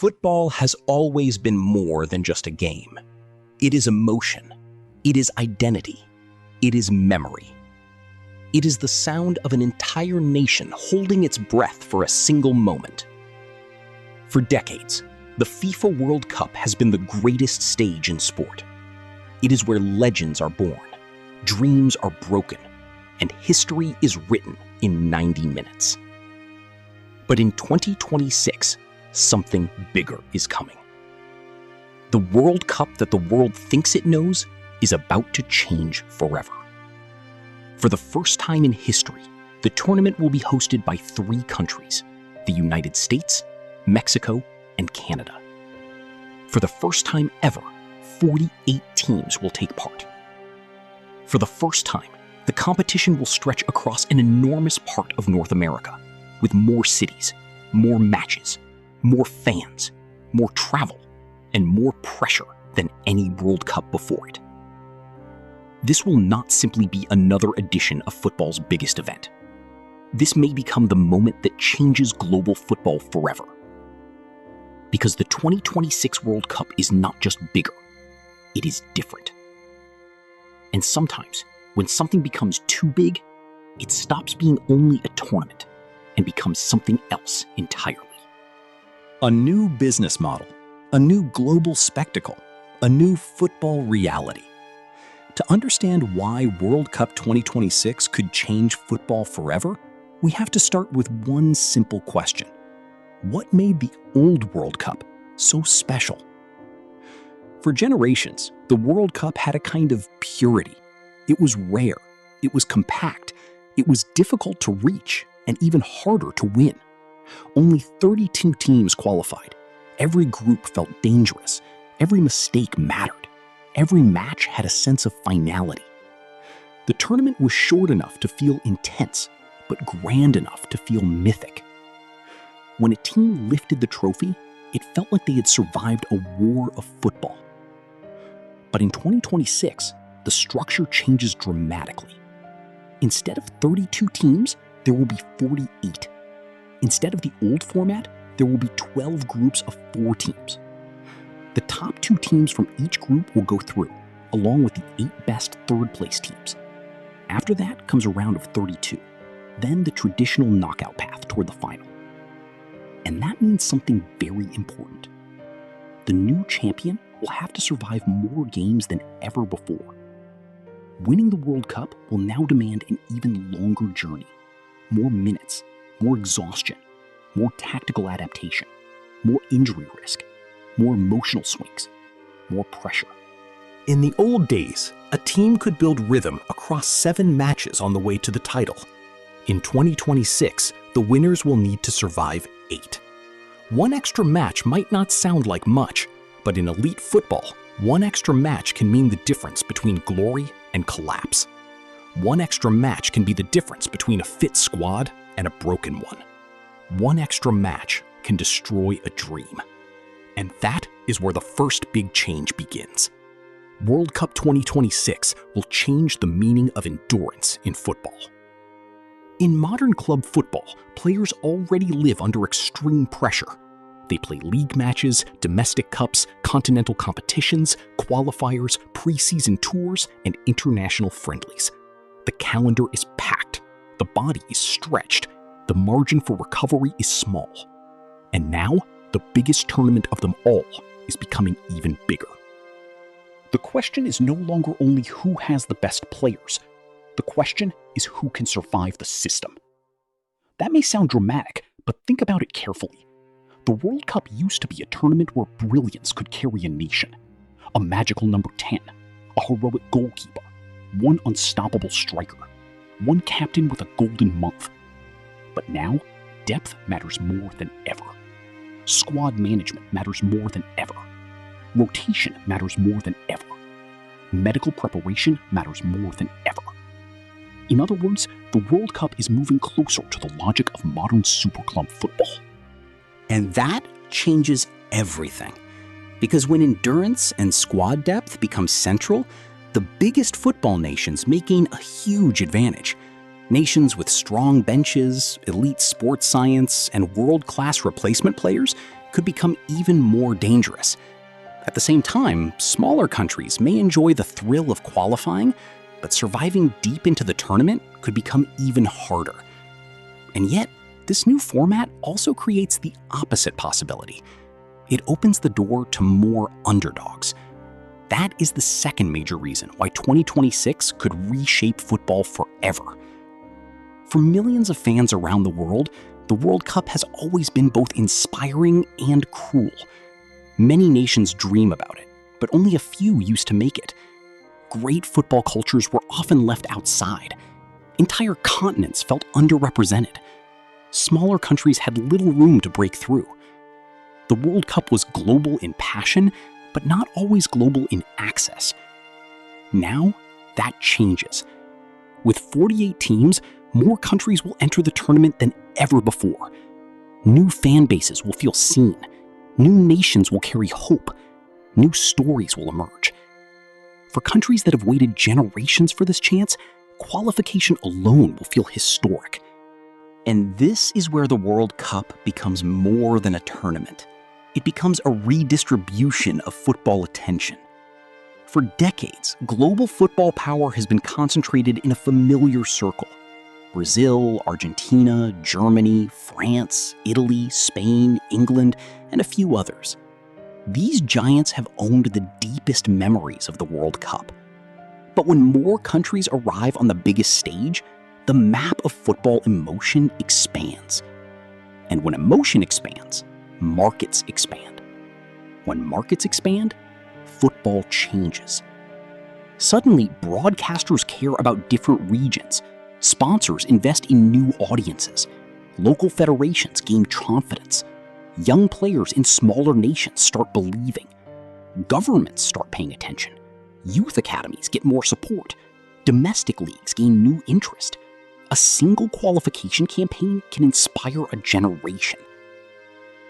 Football has always been more than just a game. It is emotion. It is identity. It is memory. It is the sound of an entire nation holding its breath for a single moment. For decades, the FIFA World Cup has been the greatest stage in sport. It is where legends are born, dreams are broken, and history is written in 90 minutes. But in 2026, something bigger is coming. The World Cup that the world thinks it knows is about to change forever. For the first time in history, the tournament will be hosted by 3 countries: the United States, Mexico, and Canada. For the first time ever, 48 teams will take part. For the first time, the competition will stretch across an enormous part of North America, with more cities, more matches, more fans, more travel, and more pressure than any World Cup before it. This will not simply be another edition of football's biggest event. This may become the moment that changes global football forever. Because the 2026 World Cup is not just bigger, it is different. And sometimes, when something becomes too big, it stops being only a tournament and becomes something else entirely. A new business model, a new global spectacle, a new football reality. To understand why World Cup 2026 could change football forever, we have to start with one simple question. What made the old World Cup so special? For generations, the World Cup had a kind of purity. It was rare, it was compact, it was difficult to reach, and even harder to win. Only 32 teams qualified. Every group felt dangerous. Every mistake mattered. Every match had a sense of finality. The tournament was short enough to feel intense, but grand enough to feel mythic. When a team lifted the trophy, it felt like they had survived a war of football. But in 2026, the structure changes dramatically. Instead of 32 teams, there will be 48. Instead of the old format, there will be 12 groups of 4 teams. The top 2 teams from each group will go through, along with the 8 best third-place teams. After that comes a round of 32, then the traditional knockout path toward the final. And that means something very important. The new champion will have to survive more games than ever before. Winning the World Cup will now demand an even longer journey, more minutes, more exhaustion, more tactical adaptation, more injury risk, more emotional swings, more pressure. In the old days, a team could build rhythm across 7 matches on the way to the title. In 2026, the winners will need to survive 8. One extra match might not sound like much, but in elite football, one extra match can mean the difference between glory and collapse. One extra match can be the difference between a fit squad and a broken one. One extra match can destroy a dream. And that is where the first big change begins. World Cup 2026 will change the meaning of endurance in football. In modern club football, players already live under extreme pressure. They play league matches, domestic cups, continental competitions, qualifiers, preseason tours, and international friendlies. The calendar is packed. The body is stretched. The margin for recovery is small. And now, the biggest tournament of them all is becoming even bigger. The question is no longer only who has the best players. The question is who can survive the system. That may sound dramatic, but think about it carefully. The World Cup used to be a tournament where brilliance could carry a nation. A magical number 10, a heroic goalkeeper, one unstoppable striker, one captain with a golden month. But now, depth matters more than ever. Squad management matters more than ever. Rotation matters more than ever. Medical preparation matters more than ever. In other words, the World Cup is moving closer to the logic of modern superclub football. And that changes everything. Because when endurance and squad depth become central, the biggest football nations may gain a huge advantage. Nations with strong benches, elite sports science, and world-class replacement players could become even more dangerous. At the same time, smaller countries may enjoy the thrill of qualifying, but surviving deep into the tournament could become even harder. And yet, this new format also creates the opposite possibility. It opens the door to more underdogs. That is the second major reason why 2026 could reshape football forever. For millions of fans around the world Cup has always been both inspiring and cruel. Many nations dream about it, but only a few used to make it. Great football cultures were often left outside. Entire continents felt underrepresented. Smaller countries had little room to break through. The World Cup was global in passion, but not always global in access. Now, that changes. With 48 teams, more countries will enter the tournament than ever before. New fan bases will feel seen. New nations will carry hope. New stories will emerge. For countries that have waited generations for this chance, qualification alone will feel historic. And this is where the World Cup becomes more than a tournament. It becomes a redistribution of football attention. For decades, global football power has been concentrated in a familiar circle. Brazil, Argentina, Germany, France, Italy, Spain, England, and a few others. These giants have owned the deepest memories of the World Cup. But when more countries arrive on the biggest stage, the map of football emotion expands. And when emotion expands, markets expand. When markets expand, football changes. Suddenly, broadcasters care about different regions. Sponsors invest in new audiences. Local federations gain confidence. Young players in smaller nations start believing. Governments start paying attention. Youth academies get more support. Domestic leagues gain new interest. A single qualification campaign can inspire a generation.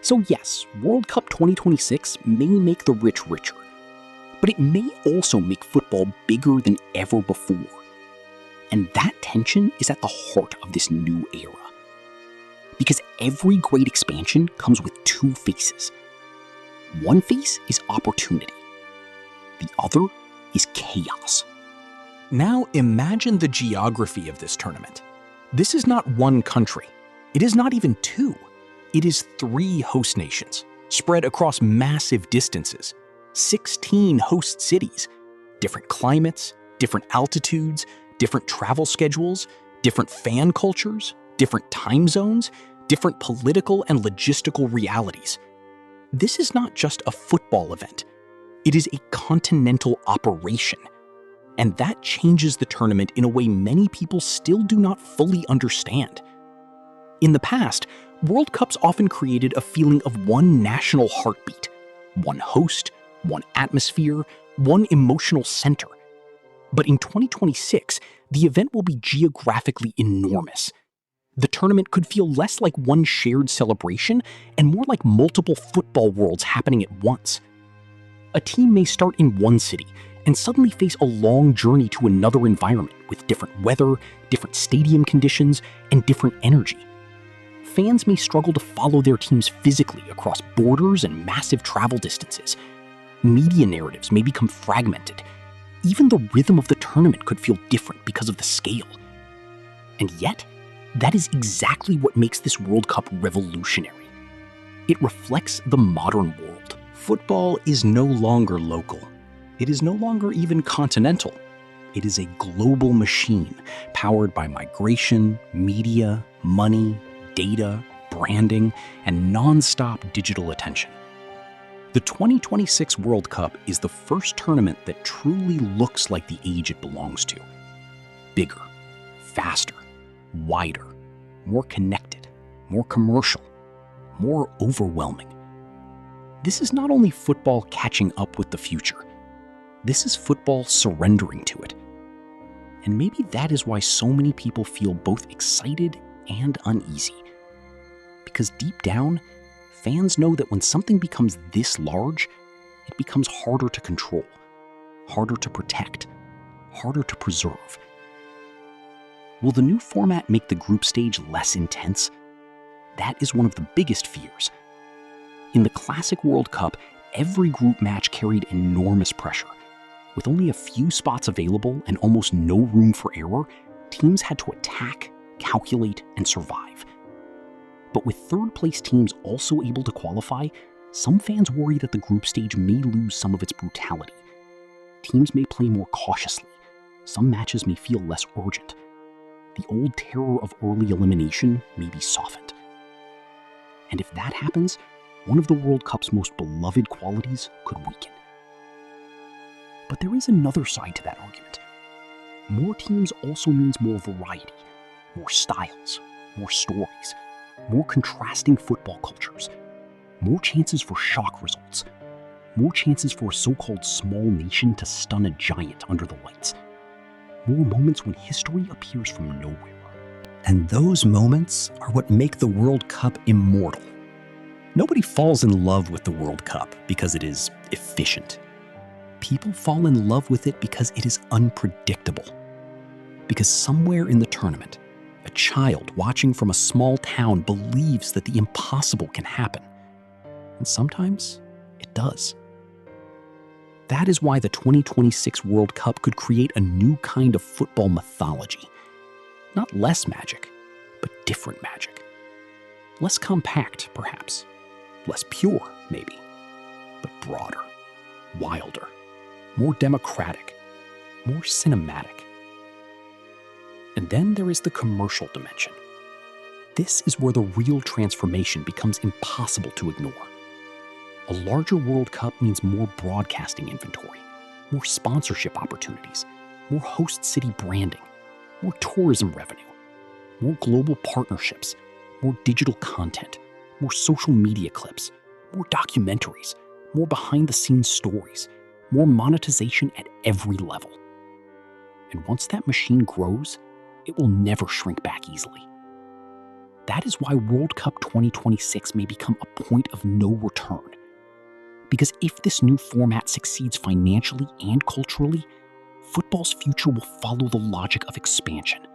So yes, World Cup 2026 may make the rich richer, but it may also make football bigger than ever before. And that tension is at the heart of this new era. Because every great expansion comes with two faces. One face is opportunity. The other is chaos. Now imagine the geography of this tournament. This is not one country. It is not even two. It is 3 host nations, spread across massive distances, 16 host cities, different climates, different altitudes, different travel schedules, different fan cultures, different time zones, different political and logistical realities. This is not just a football event. It is a continental operation. And that changes the tournament in a way many people still do not fully understand. In the past, World Cups often created a feeling of one national heartbeat, one host, one atmosphere, one emotional center. But in 2026, the event will be geographically enormous. The tournament could feel less like one shared celebration and more like multiple football worlds happening at once. A team may start in one city and suddenly face a long journey to another environment with different weather, different stadium conditions, and different energy. Fans may struggle to follow their teams physically across borders and massive travel distances. Media narratives may become fragmented. Even the rhythm of the tournament could feel different because of the scale. And yet, that is exactly what makes this World Cup revolutionary. It reflects the modern world. Football is no longer local. It is no longer even continental. It is a global machine powered by migration, media, money, data, branding, and non-stop digital attention. The 2026 World Cup is the first tournament that truly looks like the age it belongs to. Bigger, faster, wider, more connected, more commercial, more overwhelming. This is not only football catching up with the future. This is football surrendering to it. And maybe that is why so many people feel both excited and uneasy. Because deep down, fans know that when something becomes this large, it becomes harder to control, harder to protect, harder to preserve. Will the new format make the group stage less intense? That is one of the biggest fears. In the classic World Cup, every group match carried enormous pressure. With only a few spots available and almost no room for error, teams had to attack, calculate, and survive. But with third-place teams also able to qualify, some fans worry that the group stage may lose some of its brutality. Teams may play more cautiously. Some matches may feel less urgent. The old terror of early elimination may be softened. And if that happens, one of the World Cup's most beloved qualities could weaken. But there is another side to that argument. More teams also means more variety, more styles, more stories, more contrasting football cultures, more chances for shock results, more chances for a so-called small nation to stun a giant under the lights, more moments when history appears from nowhere. And those moments are what make the World Cup immortal. Nobody falls in love with the World Cup because it is efficient. People fall in love with it because it is unpredictable. Because somewhere in the tournament, a child watching from a small town believes that the impossible can happen. And sometimes it does. That is why the 2026 World Cup could create a new kind of football mythology. Not less magic, but different magic. Less compact, perhaps. Less pure, maybe. But broader, wilder, more democratic, more cinematic. And then there is the commercial dimension. This is where the real transformation becomes impossible to ignore. A larger World Cup means more broadcasting inventory, more sponsorship opportunities, more host city branding, more tourism revenue, more global partnerships, more digital content, more social media clips, more documentaries, more behind-the-scenes stories, more monetization at every level. And once that machine grows, it will never shrink back easily. That is why World Cup 2026 may become a point of no return. Because if this new format succeeds financially and culturally, football's future will follow the logic of expansion.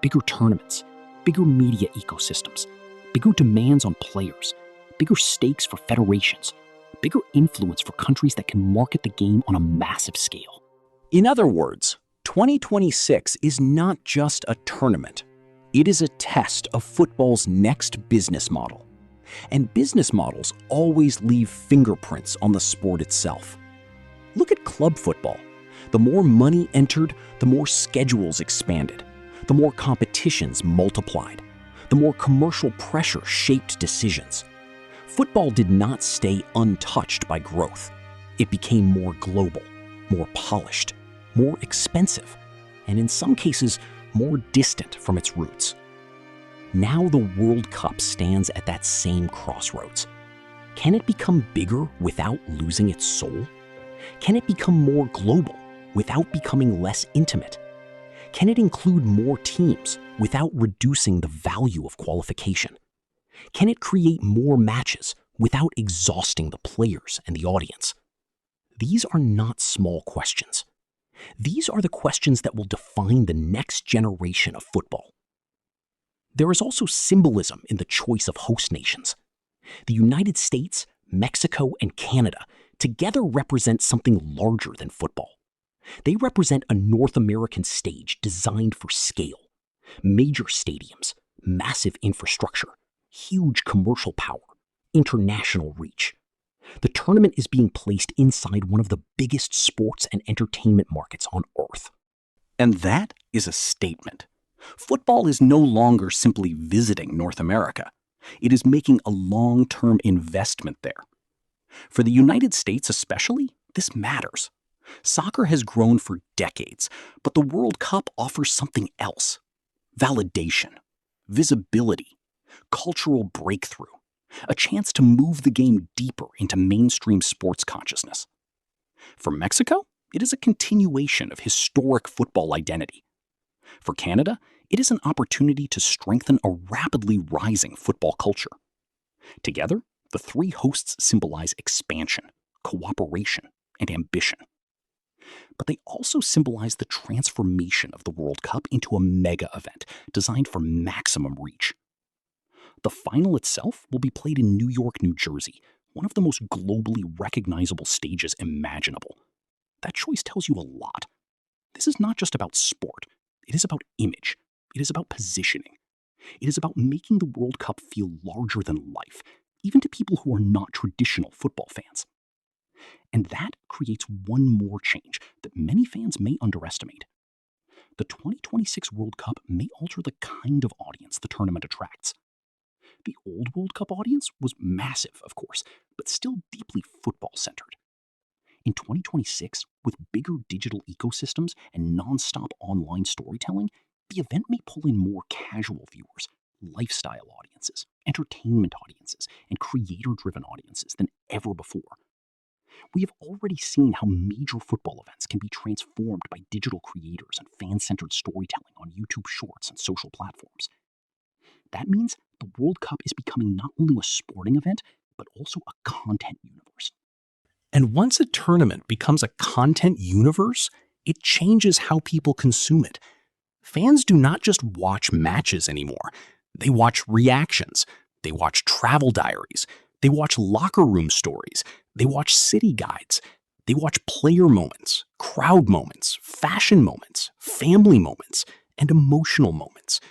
Bigger tournaments, bigger media ecosystems, bigger demands on players, bigger stakes for federations, bigger influence for countries that can market the game on a massive scale. In other words, 2026 is not just a tournament. It is a test of football's next business model. And business models always leave fingerprints on the sport itself. Look at club football. The more money entered, the more schedules expanded, the more competitions multiplied, the more commercial pressure shaped decisions. Football did not stay untouched by growth. It became more global, more polished, more expensive, and in some cases, more distant from its roots. Now the World Cup stands at that same crossroads. Can it become bigger without losing its soul? Can it become more global without becoming less intimate? Can it include more teams without reducing the value of qualification? Can it create more matches without exhausting the players and the audience? These are not small questions. These are the questions that will define the next generation of football. There is also symbolism in the choice of host nations. The United States, Mexico, and Canada together represent something larger than football. They represent a North American stage designed for scale, major stadiums, massive infrastructure, huge commercial power, international reach. The tournament is being placed inside one of the biggest sports and entertainment markets on Earth. And that is a statement. Football is no longer simply visiting North America. It is making a long-term investment there. For the United States especially, this matters. Soccer has grown for decades, but the World Cup offers something else. Validation, visibility, cultural breakthrough, a chance to move the game deeper into mainstream sports consciousness. For Mexico, it is a continuation of historic football identity. For Canada, it is an opportunity to strengthen a rapidly rising football culture. Together, the three hosts symbolize expansion, cooperation, and ambition. But they also symbolize the transformation of the World Cup into a mega event designed for maximum reach. The final itself will be played in New York, New Jersey, one of the most globally recognizable stages imaginable. That choice tells you a lot. This is not just about sport. It is about image. It is about positioning. It is about making the World Cup feel larger than life, even to people who are not traditional football fans. And that creates one more change that many fans may underestimate. The 2026 World Cup may alter the kind of audience the tournament attracts. The old World Cup audience was massive, of course, but still deeply football-centered. In 2026, with bigger digital ecosystems and non-stop online storytelling, the event may pull in more casual viewers, lifestyle audiences, entertainment audiences, and creator-driven audiences than ever before. We have already seen how major football events can be transformed by digital creators and fan-centered storytelling on YouTube Shorts and social platforms. That means the World Cup is becoming not only a sporting event, but also a content universe. And once a tournament becomes a content universe, it changes how people consume it. Fans do not just watch matches anymore. They watch reactions. They watch travel diaries. They watch locker room stories. They watch city guides. They watch player moments, crowd moments, fashion moments, family moments, and emotional moments.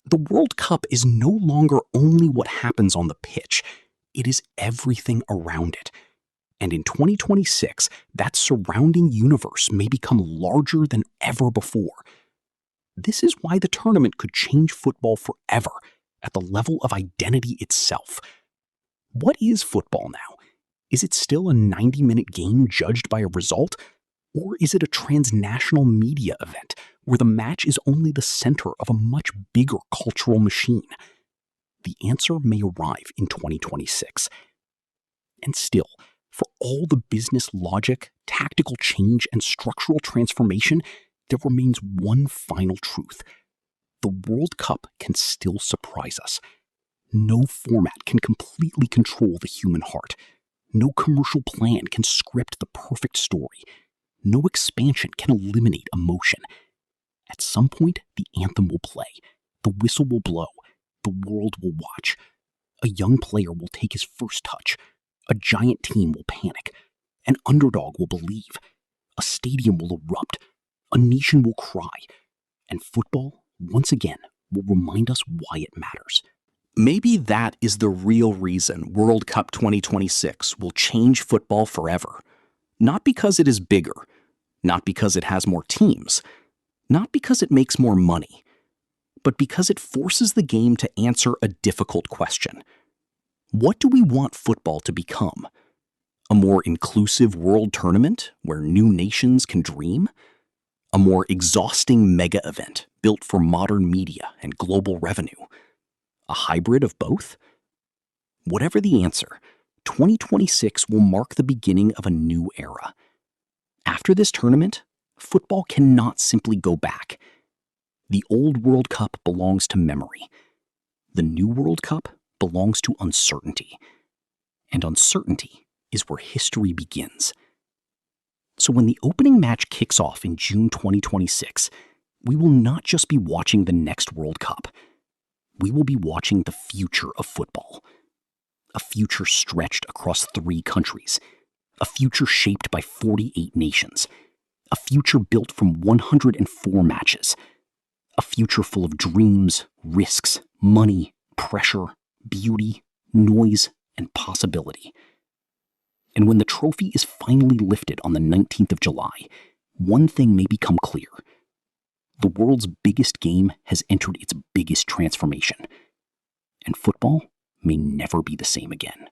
The World Cup is no longer only what happens on the pitch. It is everything around it. And in 2026, that surrounding universe may become larger than ever before. This is why the tournament could change football forever at the level of identity itself. What is football now? Is it still a 90-minute game judged by a result? Or is it a transnational media event where the match is only the center of a much bigger cultural machine? The answer may arrive in 2026. And still, for all the business logic, tactical change, and structural transformation, there remains one final truth. The World Cup can still surprise us. No format can completely control the human heart. No commercial plan can script the perfect story. No expansion can eliminate emotion. At some point, the anthem will play. The whistle will blow. The world will watch. A young player will take his first touch. A giant team will panic. An underdog will believe. A stadium will erupt. A nation will cry. And football, once again, will remind us why it matters. Maybe that is the real reason World Cup 2026 will change football forever. Not because it is bigger, not because it has more teams, not because it makes more money, but because it forces the game to answer a difficult question. What do we want football to become? A more inclusive world tournament where new nations can dream? A more exhausting mega event built for modern media and global revenue? A hybrid of both? Whatever the answer, 2026 will mark the beginning of a new era. After this tournament, football cannot simply go back. The old World Cup belongs to memory. The new World Cup belongs to uncertainty. And uncertainty is where history begins. So when the opening match kicks off in June 2026, we will not just be watching the next World Cup. We will be watching the future of football. A future stretched across 3 countries. A future shaped by 48 nations. A future built from 104 matches. A future full of dreams, risks, money, pressure, beauty, noise, and possibility. And when the trophy is finally lifted on the 19th of July, one thing may become clear. The world's biggest game has entered its biggest transformation, and football may never be the same again.